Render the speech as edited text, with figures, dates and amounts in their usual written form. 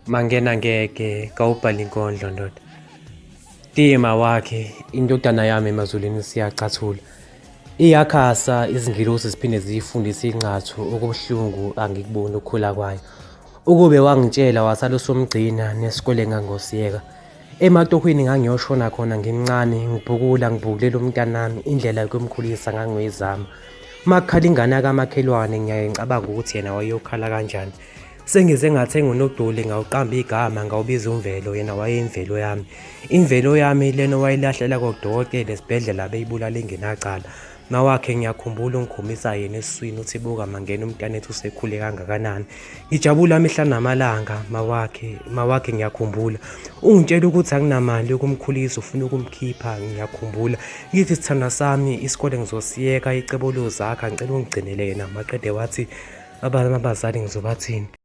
Mangena ngeke kawubhala inkondlo ndoda. Tima wakhe indodana yami emazulwini siyacathula. Iyakhasa izingilosi ziphinde ziyifundise inqathu okubuhlungu angikuboni ukukhula kwayo. Ukube wangitshela wasala usomgcina nesikole ngangosiyeka. Ematohweni ngangiyoshona khona ngimncane ngibhukulela umntanami indlela yokumkhulisa ngangoyizama. Makukhala ingane kamakhelwane ngiyaye ngicabanga ukuthi yena wayeyokhala kanjani. Sengize ngathenga unodoli ngawuqamba igama ngawubiza uMvelo yena wayeyimvelo yami. Imvelo yami lena owayilahlela kodokotela esibhedlela beyibulala ingenacala. Mawakhe ngiyakhumbula ungkhumisa yena esiswini uthi buka mangena umntanethu usekhule kangakanani. Ngijabula mihla namalanga mawakhe ngiyakhumbula. Ungitshela ukuthi anginamali yokumkhulisa ufuna ukumkhipha ngiyakhumbula. Ngithi sithanda sami isikole ngizosiyeka icebo lozakha ngicela ungigcinele yena maqede wathi abazali ngizobathini.